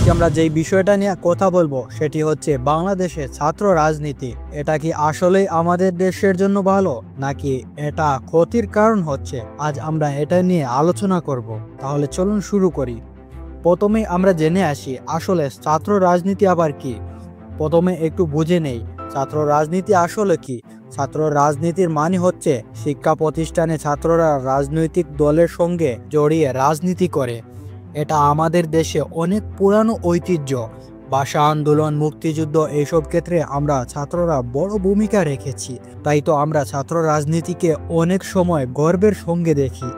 আজকে আমরা যেই বিষয়টা নিয়ে কথা বলবো সেটি হচ্ছে বাংলাদেশে ছাত্র রাজনীতি। এটা কি আসলেই আমাদের দেশের জন্য ভালো নাকি এটা ক্ষতির কারণ হচ্ছে? আজ আমরা এটা নিয়ে আলোচনা করব। তাহলে চলুন শুরু করি। প্রথমেই আমরা জেনে আসি আসলে ছাত্র রাজনীতি আবার কি। প্রথমে একটু বুঝে নেই ছাত্র রাজনীতি আসলে কি। ছাত্র রাজনীতির মানে হচ্ছে শিক্ষা প্রতিষ্ঠানে ছাত্ররা রাজনৈতিক দলের সঙ্গে জড়িয়ে রাজনীতি করে। এটা আমাদের দেশে অনেক পুরানো ঐতিহ্য। ভাষা আন্দোলন, মুক্তিযুদ্ধ এইসব ক্ষেত্রে আমরা ছাত্ররা বড় ভূমিকা রেখেছি। তাই তো আমরা ছাত্র রাজনীতিকে অনেক সময় গর্বের সঙ্গে দেখি।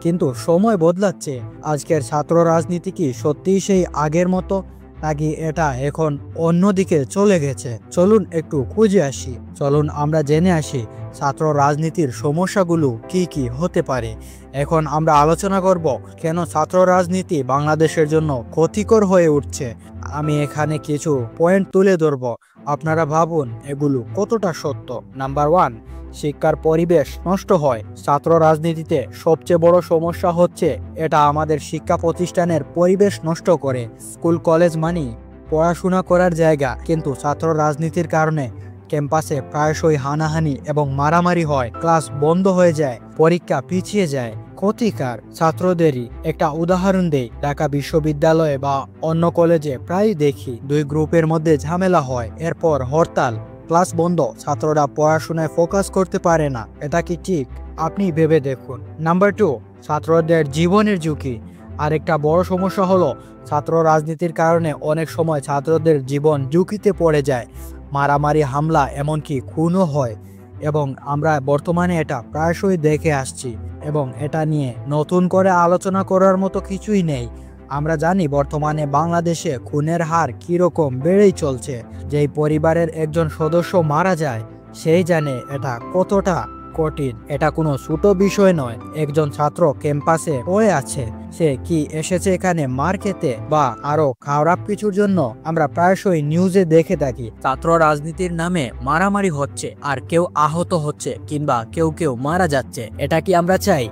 কিন্তু সময় বদলাচ্ছে। আজকের ছাত্র রাজনীতি কি সত্যিই সেই আগের মতো নাকি এটা এখন অন্যদিকে চলে গেছে? চলুন একটু খুঁজে আসি। চলুন আমরা জেনে আসি ছাত্র রাজনীতির সমস্যাগুলো কি কি হতে পারে। এখন আমরা আলোচনা করব কেন ছাত্র রাজনীতি বাংলাদেশের জন্য ক্ষতিকর হয়ে উঠছে। আমি এখানে কিছু পয়েন্ট তুলে ধরব, আপনারা ভাবুন এগুলো কতটা সত্য। নাম্বার 1, শিক্ষার পরিবেশ নষ্ট হয়। ছাত্র রাজনীতিতে সবচেয়ে বড় সমস্যা হচ্ছে এটা আমাদের শিক্ষা প্রতিষ্ঠানের পরিবেশ নষ্ট করে। স্কুল কলেজ মানি পড়াশোনা করার জায়গা, কিন্তু ছাত্র রাজনীতির কারণে ক্যাম্পাসে প্রায়শই হানাহানি এবং মারামারি হয়। ক্লাস বন্ধ হয়ে যায়, পরীক্ষা পিছিয়ে যায়। ক্ষতিকার ছাত্রদেরই একটা উদাহরণ দেই। ঢাকা বিশ্ববিদ্যালয়ে বা অন্য কলেজে প্রায় দেখি 2 গ্রুপের মধ্যে ঝামেলা হয়, এরপর হরতাল, ক্লাস বন্ধ, ছাত্ররা পড়াশোনায় ফোকাস করতে পারে না। এটা কি ঠিক? আপনি ভেবে দেখুন। নাম্বার 2, ছাত্রদের জীবনের ঝুঁকি। আরেকটা বড় সমস্যা হলো ছাত্র রাজনীতির কারণে অনেক সময় ছাত্রদের জীবন ঝুঁকিতে পড়ে যায়। মারামারি, হামলা, এমনকি খুনও হয় এবং আমরা বর্তমানে এটা প্রায়শই দেখে আসছি এবং এটা নিয়ে নতুন করে আলোচনা করার মতো কিছুই নেই। আমরা জানি বর্তমানে বাংলাদেশে খুনের হার কিরকম বেড়েই চলছে। যেই পরিবারের একজন সদস্য মারা যায় সেই জানে এটা কতটা কঠিন। এটা কোনো ছোট বিষয় নয়। একজন ছাত্র ক্যাম্পাসে পড়ে আছে, সে কি এসেছে এখানে মার খেতে বা আরো খারাপ কিছুর জন্য? আমরা প্রায়শই নিউজে দেখে থাকি ছাত্র রাজনীতির নামে মারামারি হচ্ছে আর কেউ আহত হচ্ছে কিংবা কেউ কেউ মারা যাচ্ছে। এটা কি আমরা চাই?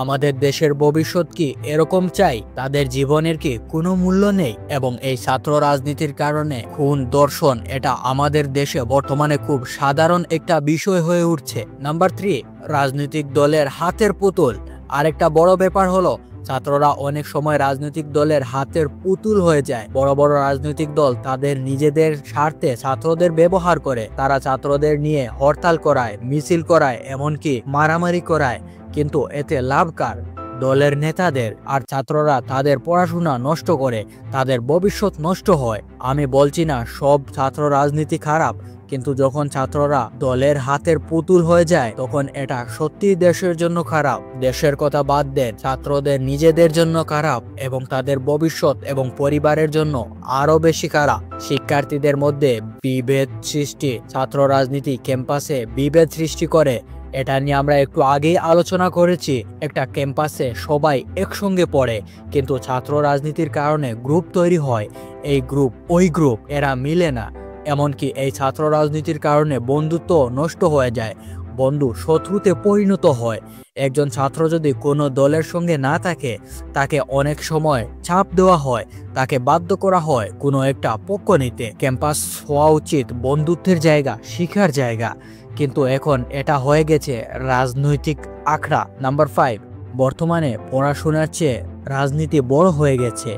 আমাদের দেশের ভবিষ্যৎ কি এরকম চাই? তাদের জীবনের কি কোনো মূল্য নেই? এবং এই ছাত্র রাজনীতির কারণে খুন, ধর্ষণ এটা আমাদের দেশে বর্তমানে খুব সাধারণ একটা বিষয় হয়ে উঠছে। নাম্বার 3, রাজনৈতিক দলের হাতের পুতুল। আরেকটা বড় ব্যাপার হলো ছাত্ররা অনেক সময় রাজনৈতিক দলের হাতের পুতুল হয়ে যায়। বড় বড় রাজনৈতিক দল তাদের নিজেদের স্বার্থে ছাত্রদের ব্যবহার করে। তারা ছাত্রদের নিয়ে হরতাল করায়, মিছিল করায়, এমনকি মারামারি করায়। কিন্তু এতে লাভ কার? দলের নেতাদের। আর ছাত্ররা তাদের পড়াশোনা নষ্ট করে, তাদের ভবিষ্যৎ নষ্ট হয়। আমি বলছি না সব ছাত্র রাজনীতি খারাপ, কিন্তু যখন ছাত্ররা দলের হাতের পুতুল হয়ে যায় তখন এটা সত্যিই দেশের জন্য খারাপ। দেশের কথা বাদ দেন, ছাত্রদের নিজেদের জন্য খারাপ এবং তাদের ভবিষ্যৎ এবং পরিবারের জন্য আরো বেশি খারাপ। শিক্ষার্থীদের মধ্যে বিভেদ সৃষ্টি। ছাত্র রাজনীতি ক্যাম্পাসে বিভেদ সৃষ্টি করে। এটা নিয়ে আমরা একটু আগেই আলোচনা করেছি। একটা ক্যাম্পাসে সবাই একসঙ্গে পড়ে, কিন্তু ছাত্র রাজনীতির কারণে গ্রুপ তৈরি হয়। এই গ্রুপ ওই গ্রুপ, এরা মিলে না। এমনকি এই ছাত্র রাজনীতির কারণে বন্ধুত্ব নষ্ট হয়ে যায়, বন্ধু শত্রুতে পরিণত হয়। একজন ছাত্র যদি কোনো দলের সঙ্গে না থাকে তাকে অনেক সময় চাপ দেওয়া হয়, তাকে বাধ্য করা হয় কোনো একটা পক্ষ নিতে। ক্যাম্পাস হওয়া উচিত বন্ধুত্বের জায়গা, শিক্ষার জায়গা, কিন্তু এখন এটা হয়ে গেছে রাজনৈতিক আখড়া। নাম্বার 5, বর্তমানে পড়াশোনার চেয়ে রাজনীতি বড় হয়ে গেছে।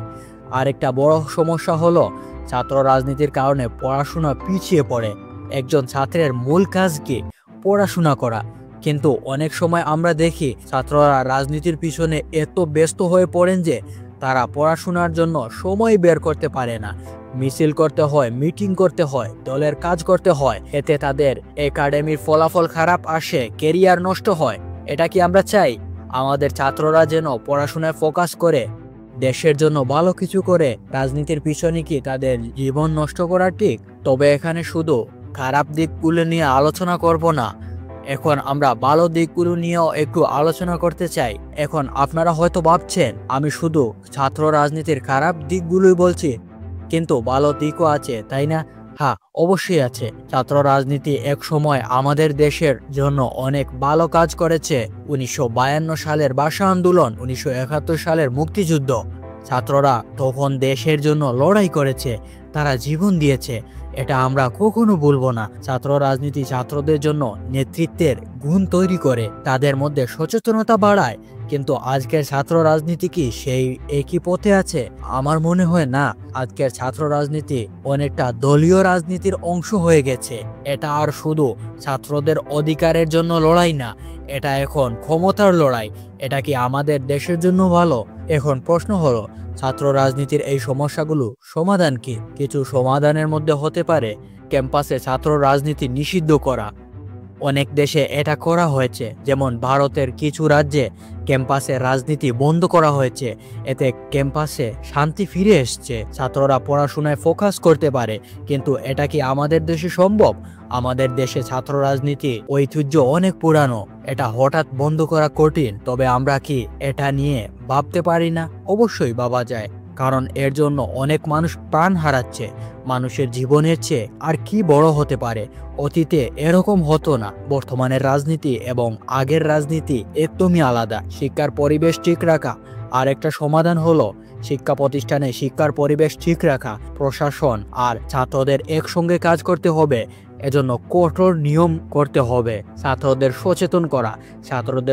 আরেকটা বড় সমস্যা হলো ছাত্র রাজনীতির কারণে পড়াশোনা পিছিয়ে পড়ে। একজন ছাত্রের মূল কাজ কি? পড়াশোনা করা। কিন্তু অনেক সময় আমরা দেখি ছাত্ররা রাজনীতির পিছনে এত ব্যস্ত হয়ে পড়েন যে তারা পড়াশোনার জন্য সময় বের করতে পারে না। মিছিল করতে হয়, মিটিং করতে হয়, দলের কাজ করতে হয়। এতে তাদের একাডেমির ফলাফল খারাপ আসে, ক্যারিয়ার নষ্ট হয়। এটা কি আমরা চাই? আমাদের ছাত্ররা যেন পড়াশোনায় ফোকাস করে, দেশের জন্য ভালো কিছু করে। রাজনীতির পিছনে কি তাদের জীবন নষ্ট করা ঠিক? তবে এখানে শুধু খারাপ দিকগুলো নিয়ে আলোচনা করব না, এখন আমরা ভালো দিকগুলো নিয়েও একটু আলোচনা করতে চাই। এখন আপনারা হয়তো ভাবছেন আমি শুধু ছাত্র রাজনীতির খারাপ দিকগুলোই বলছি, কিন্তু ভালো দিকও আছে, তাই না? হ্যাঁ, অবশ্যই আছে। ছাত্র রাজনীতি এক সময় আমাদের দেশের জন্য অনেক ভালো কাজ করেছে। 1952 সালের ভাষা আন্দোলন, 1971 সালের মুক্তিযুদ্ধ, ছাত্ররা তখন দেশের জন্য লড়াই করেছে, তারা জীবন দিয়েছে, এটা আমরা কখনো ভুলবো না। ছাত্র রাজনীতি ছাত্রদের জন্য নেতৃত্বের গুণ তৈরি করে, তাদের মধ্যে সচেতনতা বাড়ায়। কিন্তু আজকের ছাত্র রাজনীতি কি সেই একই পথে আছে? আমার মনে হয় না। আজকের ছাত্র রাজনীতি অনেকটা দলীয় রাজনীতির অংশ হয়ে গেছে। এটা আর শুধু ছাত্রদের অধিকারের জন্য লড়াই না, এটা এখন ক্ষমতার লড়াই। এটা কি আমাদের দেশের জন্য ভালো? এখন প্রশ্ন হলো, ছাত্র রাজনীতির এই সমস্যাগুলো সমাধান কি? কিছু সমাধানের মধ্যে হতে পারে ক্যাম্পাসে ছাত্র রাজনীতি নিষিদ্ধ করা। অনেক দেশে এটা করা হয়েছে, যেমন ভারতের কিছু রাজ্যে ক্যাম্পাসে রাজনীতি বন্ধ করা হয়েছে। এতে ক্যাম্পাসে শান্তি ফিরে এসছে, ছাত্ররা পড়াশোনায় ফোকাস করতে পারে। কিন্তু এটা কি আমাদের দেশে সম্ভব? আমাদের দেশে ছাত্র রাজনীতি ঐতিহ্য অনেক পুরানো, এটা হঠাৎ বন্ধ করা কঠিন। তবে আমরা কি এটা নিয়ে ভাবতে পারি না? অবশ্যই ভাবা যায়, কারণ এর জন্য অনেক মানুষ প্রাণ হারাচ্ছে। মানুষের জীবনের চেয়ে আর কি বড় হতে পারে? অতীতে এরকম হতো না। বর্তমানের রাজনীতি এবং আগের রাজনীতি একদমই আলাদা। শিক্ষার পরিবেশ ঠিক রাখা আর একটা সমাধান হলো শিক্ষা প্রতিষ্ঠানে শিক্ষার পরিবেশ ঠিক রাখা। প্রশাসন আর ছাত্রদের একসঙ্গে কাজ করতে হবে, এজন্য কঠোর নিয়ম করতে হবে। ছাত্রদের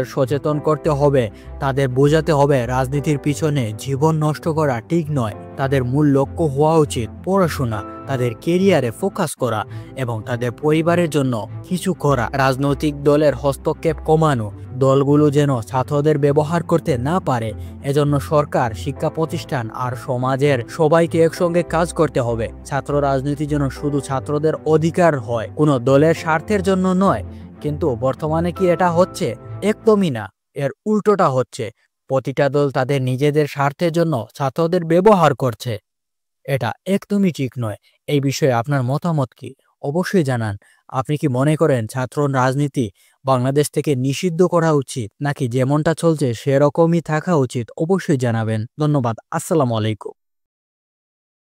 সচেতন করতে হবে, তাদের বোঝাতে হবে রাজনীতির পিছনে জীবন নষ্ট করা ঠিক নয়। তাদের মূল লক্ষ্য হওয়া উচিত পড়াশোনা, তাদের কেরিয়ারে ফোকাস করা এবং তাদের পরিবারের জন্য কিছু করা। রাজনৈতিক দলের হস্তক্ষেপ কমানো, দলগুলো যেন ছাত্রদের ব্যবহার করতে না পারে, এজন্য সরকার, শিক্ষা প্রতিষ্ঠান আর সমাজের সবাইকে একসঙ্গে কাজ করতে হবে। ছাত্র রাজনীতি যেন শুধু ছাত্রদের অধিকার হয়, কোনো দলের স্বার্থের জন্য নয়। কিন্তু বর্তমানে কি এটা হচ্ছে? একদমই না, এর উল্টোটা হচ্ছে। প্রতিটা দল তাদের নিজেদের স্বার্থের জন্য ছাত্রদের ব্যবহার করছে। এটা একদমই ঠিক নয়। এই বিষয়ে আপনার মতামত কি? অবশ্যই জানান। আপনি কি মনে করেন ছাত্র রাজনীতি বাংলাদেশ থেকে নিষিদ্ধ করা উচিত, নাকি যেমনটা চলছে সেরকমই থাকা উচিত? অবশ্যই জানাবেন। ধন্যবাদ। আসসালামু আলাইকুম।